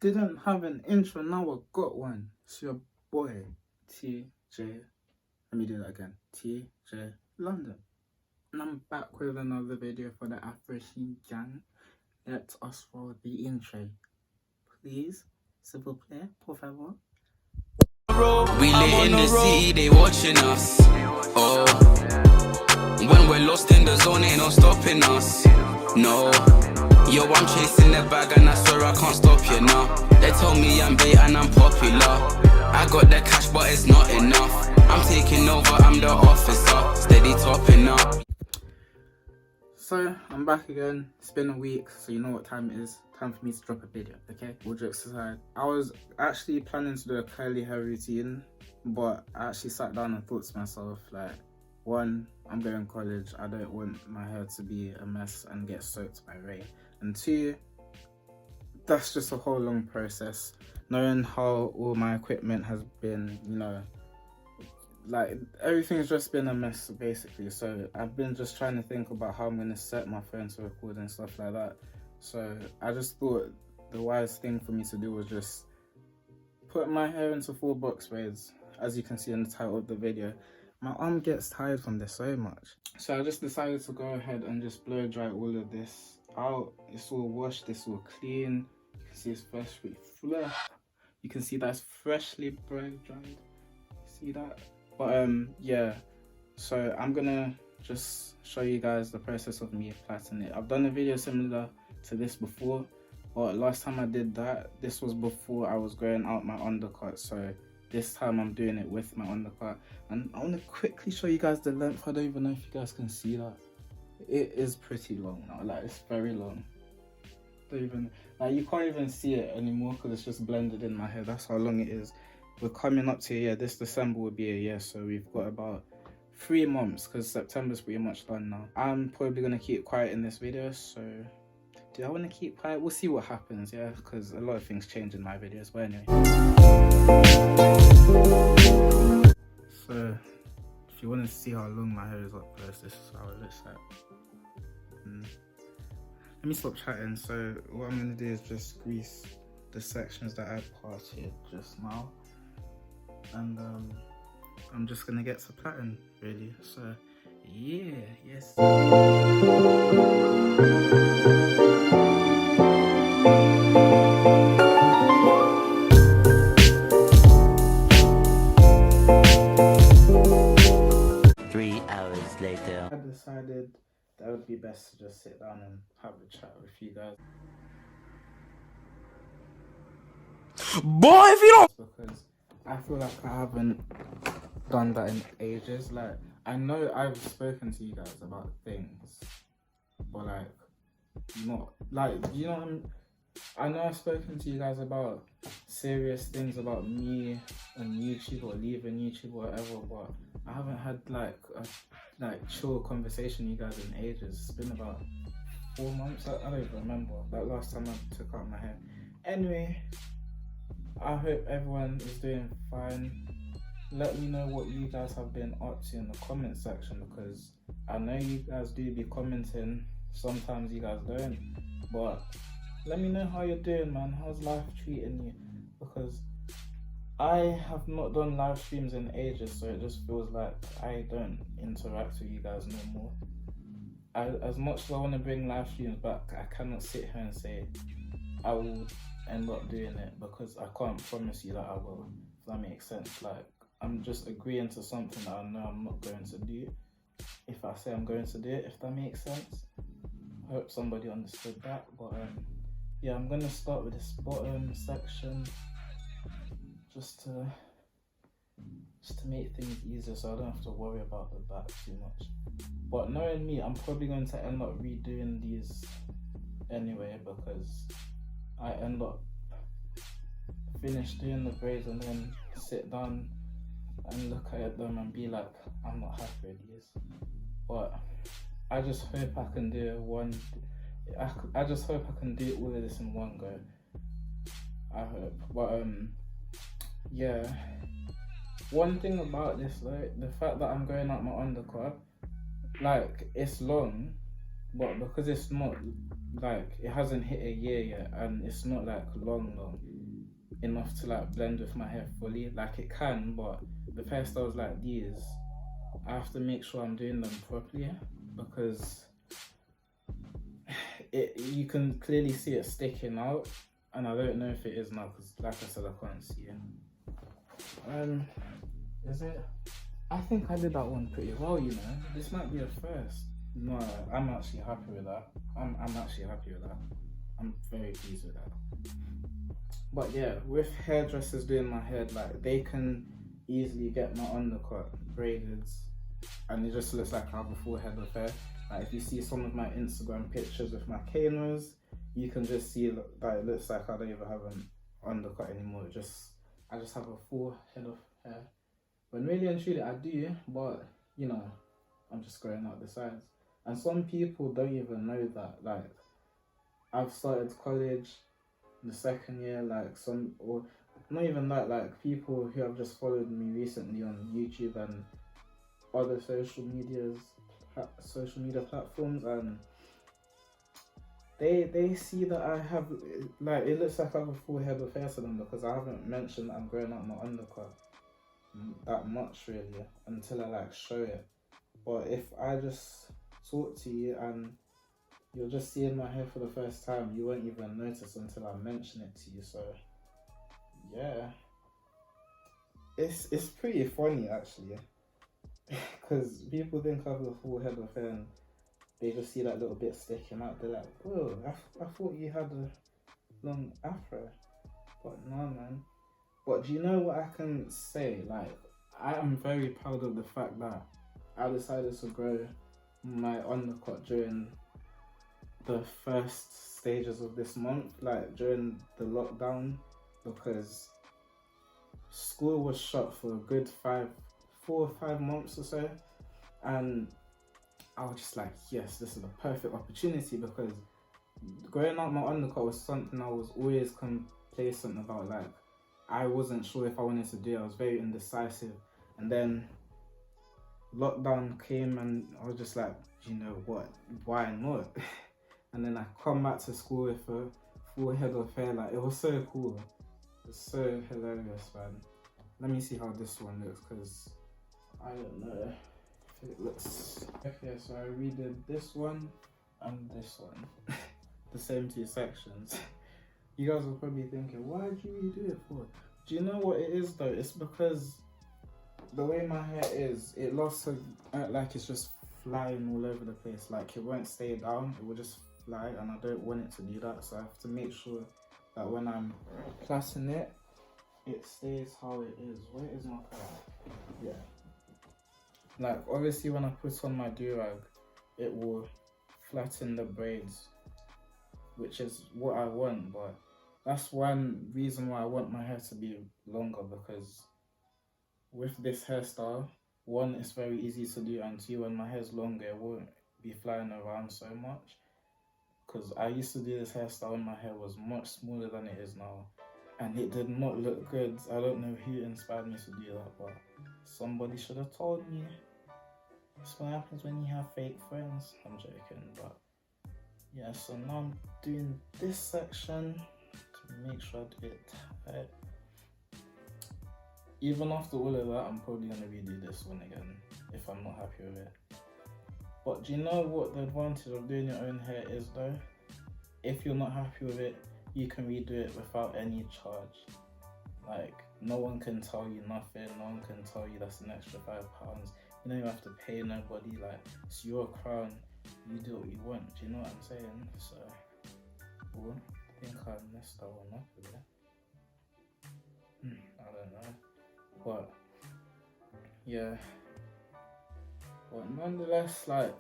didn't have an intro, now I got one. It's your boy, TJ. Let me do that again. TJ London. And I'm back with another video for the Afro-Sheen gang. Let us roll the intro. Please, s'il vous plaît, por favor. We lit in the city, they watching us. Oh, when we're lost in the zone, ain't no stopping us. No, yo, I'm chasing the bag and I swear I can't stop you now. They tell me I'm bait and I'm popular. I got the cash, but it's not enough. I'm taking over, I'm the officer, steady topping up. So, I'm back again. It's been a week, so you know what time it is. Time for me to drop a video, okay? All jokes aside. I was actually planning to do a curly hair routine, but I actually sat down and thought to myself, like, one, I'm going to college. I don't want my hair to be a mess and get soaked by rain. And two, that's just a whole long process. Knowing how all my equipment has been, you know, like everything's just been a mess basically. So I've been just trying to think about how I'm going to set my phone to record and stuff like that. So I just thought the wise thing for me to do was just put my hair into full box braids. As you can see in the title of the video, my arm gets tired from this so much. So I just decided to go ahead and just blow dry all of this out. It's all washed, it's all clean. You can see it's freshly fluff. You can see that's freshly blow dried. See that? But yeah, so I'm gonna just show you guys the process of me plaiting it. I've done a video similar to this before, but last time I did that, this was before I was growing out my undercut. So this time I'm doing it with my undercut, and I want to quickly show you guys the length. I don't even know if you guys can see that. It is pretty long now, like it's very long. Don't even, like, you can't even see it anymore because it's just blended in my hair. That's how long it is. We're coming up to a year. This December will be a year, so we've got about 3 months because September's pretty much done now. I'm probably gonna keep quiet in this video, so do I want to keep quiet? We'll see what happens, yeah, because a lot of things change in my videos. But anyway, so if you want to see how long my hair is up close, this is how it looks like. Let me stop chatting. So what I'm gonna do is just grease the sections that I parted just now, and I'm just gonna get to plaiting really. So yeah, yes. 3 hours later. I decided that would be best to just sit down and have a chat with you guys. Boy, if you don't, Because I feel like I haven't done that in ages. Like, I know I've spoken to you guys about things, but like, not like, you know what I know I've spoken to you guys about serious things about me and YouTube or leaving YouTube or whatever, but I haven't had like a chill conversation with you guys in ages. It's been about 4 months. I don't even remember. Like last time I took out my hair. Anyway, I hope everyone is doing fine. Let me know what you guys have been up to in the comment section, because I know you guys do be commenting. Sometimes you guys don't, but let me know how you're doing, man. How's life treating you? Because I have not done live streams in ages, so it just feels like I don't interact with you guys no more. As much as I want to bring live streams back, I cannot sit here and say I will end up doing it, because I can't promise you that I will, if that makes sense. Like, I'm just agreeing to something that I know I'm not going to do if I say I'm going to do it, if that makes sense. I hope somebody understood that. But yeah, I'm gonna start with this bottom section just to make things easier, so I don't have to worry about the back too much. But knowing me, I'm probably going to end up redoing these anyway, because I end up finish doing the braids and then sit down and look at them and be like, I'm not happy with these. But I just hope I can do I just hope I can do all of this in one go. I hope. But yeah, one thing about this, though, the fact that I'm going out my undercut, like, it's long, but because it's not like it hasn't hit a year yet, and it's not like long enough to like blend with my hair fully. Like it can, but with hairstyles like these, I have to make sure I'm doing them properly, because you can clearly see it sticking out, and I don't know if it is now because, like I said, I can't see it. Is it? I think I did that one pretty well, you know. This might be a first. No, I'm actually happy with that. I'm actually happy with that. I'm very pleased with that. But yeah, with hairdressers doing my hair, like they can easily get my undercut braided, and it just looks like I have a full head of hair. Like if you see some of my Instagram pictures with my canos, you can just see that it looks like I don't even have an undercut anymore. I just have a full head of hair. When really and truly I do, but you know, I'm just growing out the sides. And some people don't even know that. Like I've started college the second year, like some, or not even that, like people who have just followed me recently on YouTube and other social media platforms, and they see that I have, like, it looks like I have a full head of hair to them, because I haven't mentioned that I'm growing out my undercut that much really until I like show it. But if I just talk to you and you're just seeing my hair for the first time, you won't even notice until I mention it to you. So yeah, it's pretty funny actually, because people think I have a full head of hair and they just see that little bit sticking out. They're like, whoa, I thought you had a long afro. But no, man. But do you know what I can say? Like, I am very proud of the fact that I decided to grow my undercut during the first stages of this month, like during the lockdown, because school was shut for a good 4 or 5 months or so, and I was just like, yes, this is the perfect opportunity, because growing out my undercut was something I was always complacent about. Like, I wasn't sure if I wanted to do it. I was very indecisive, and then lockdown came and I was just like, you know what, why not? And then I come back to school with a full head of hair. Like, it was so cool. It's so hilarious, man. Let me see how this one looks, because I don't know if it looks... Okay, so I redid this one and this one. The same 2 sections. You guys are probably thinking, why did you redo it for? Do you know what it is though? It's because the way my hair is, it loves to act like it's just flying all over the place. Like, it won't stay down, it will just fly, and I don't want it to do that. So I have to make sure that when I'm plaiting it, it stays how it is. Where is my color? Yeah. Like, obviously when I put on my do-rag, it will flatten the braids, which is what I want. But that's one reason why I want my hair to be longer, because with this hairstyle, 1, it's very easy to do, and 2, when my hair's longer, it won't be flying around so much. Because I used to do this hairstyle when my hair was much smaller than it is now, and it did not look good. I don't know who inspired me to do that, but somebody should have told me. That's what happens when you have fake friends. I'm joking, but yeah, so now I'm doing this section to make sure I do it tight. Even after all of that, I'm probably going to redo this one again if I'm not happy with it. But do you know what the advantage of doing your own hair is though? If you're not happy with it, you can redo it without any charge. Like, no one can tell you nothing, no one can tell you that's an extra £5. You don't even have to pay nobody. Like, it's your crown, you do what you want, do you know what I'm saying? So, well, I think I messed that one up a bit. I don't know. But yeah, but nonetheless, like,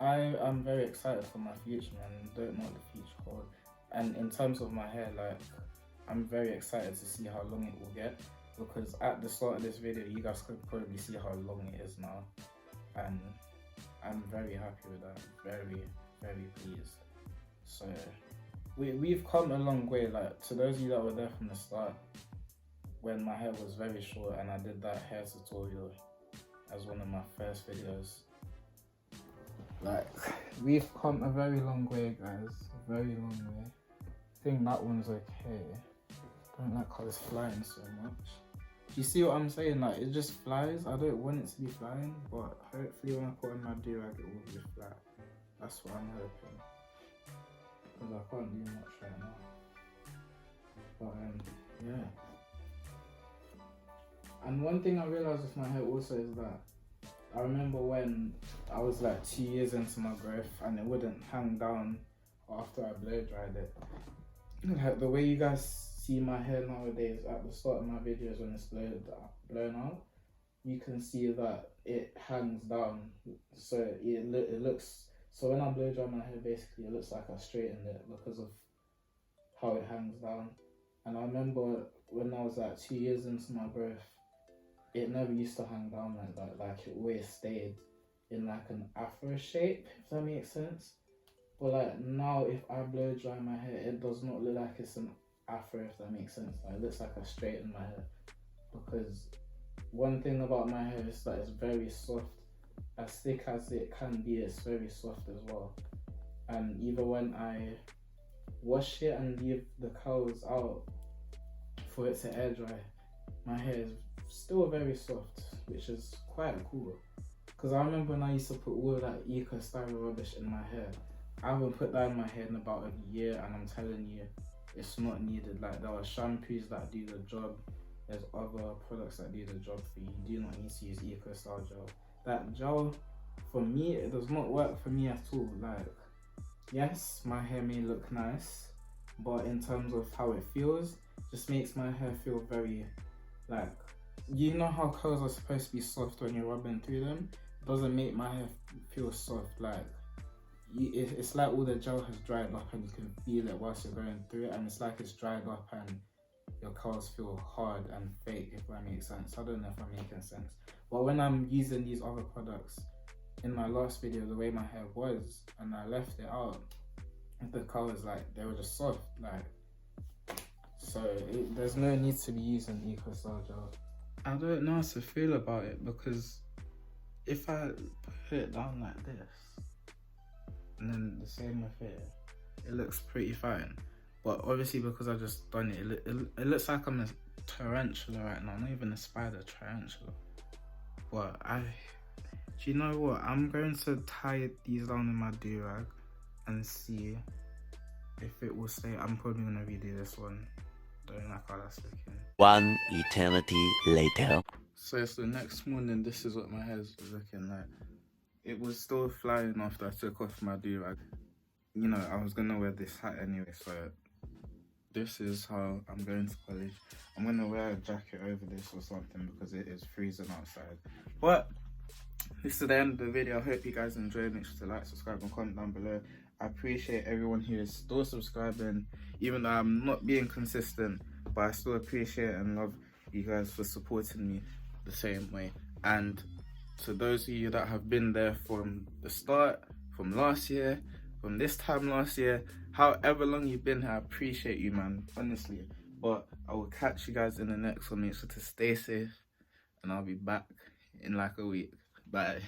I am very excited for my future, man. Don't know what the future holds. And in terms of my hair, like, I'm very excited to see how long it will get, because at the start of this video, you guys could probably see how long it is now, and I'm very happy with that. Very, very pleased. So we've come a long way. Like, to those of you that were there from the start, when my hair was very short and I did that hair tutorial as one of my first videos, Like, we've come a very long way, guys. A very long way. I think that one's okay. Don't like how it's flying so much. You see what I'm saying? Like, it just flies. I don't want it to be flying, but hopefully when I put on my do-rag, it will be flat. That's what I'm hoping. Because I can't do much right now. But yeah. And one thing I realised with my hair also is that I remember when I was like 2 years into my growth and it wouldn't hang down after I blow dried it. Like the way you guys see my hair nowadays at the start of my videos when it's blown out, you can see that it hangs down. So it looks, so when I blow dry my hair, basically it looks like I straightened it because of how it hangs down. And I remember when I was like 2 years into my growth, it never used to hang down like that. Like it always stayed in like an afro shape, if that makes sense. But like now, if I blow dry my hair, it does not look like it's an afro, if that makes sense. Like, it looks like I straightened my hair. Because one thing about my hair is that it's very soft. As thick as it can be, it's very soft as well. And even when I wash it and leave the curls out for it to air dry, my hair is still very soft, which is quite cool. Because I remember when I used to put all that eco style rubbish in my hair. I haven't put that in my hair in about a year, and I'm telling you, it's not needed. Like, there are shampoos that do the job. There's other products that do the job for you. You do not need to use eco style gel. That gel, for me, it does not work for me at all. Like, yes, my hair may look nice, but in terms of how it feels, just makes my hair feel very, like, you know how curls are supposed to be soft when you're rubbing through them? It doesn't make my hair feel soft. Like, it's like all the gel has dried up and you can feel it whilst you're going through it, and it's like it's dried up and your curls feel hard and fake, if that makes sense. I don't know if I'm making sense. But when I'm using these other products, in my last video, the way my hair was, and I left it out, the curls, like, they were just soft, like, so there's no need to be using eco style gel. I don't know how to feel about it, because if I put it down like this, and then the same with it, it looks pretty fine. But obviously, because I just done it, it looks like I'm a tarantula right now, not even a spider, tarantula. But do you know what? I'm going to tie these down in my do-rag and see if it will stay. I'm probably going to redo this one. Don't like how that's looking. One eternity later. So it's the next morning. This is what my hair's looking like. It was still flying after I took off my do-rag. You know, I was gonna wear this hat anyway, so this is how I'm going to college. I'm gonna wear a jacket over this or something because it is freezing outside. But this is the end of the video. I hope you guys enjoyed. Make sure to like, subscribe, and comment down below. I appreciate everyone who is still subscribing, even though I'm not being consistent, but I still appreciate and love you guys for supporting me the same way. And to those of you that have been there from the start, from last year, from this time last year, however long you've been here, I appreciate you, man, honestly. But I will catch you guys in the next one. Make sure to stay safe, and I'll be back in like a week. Bye.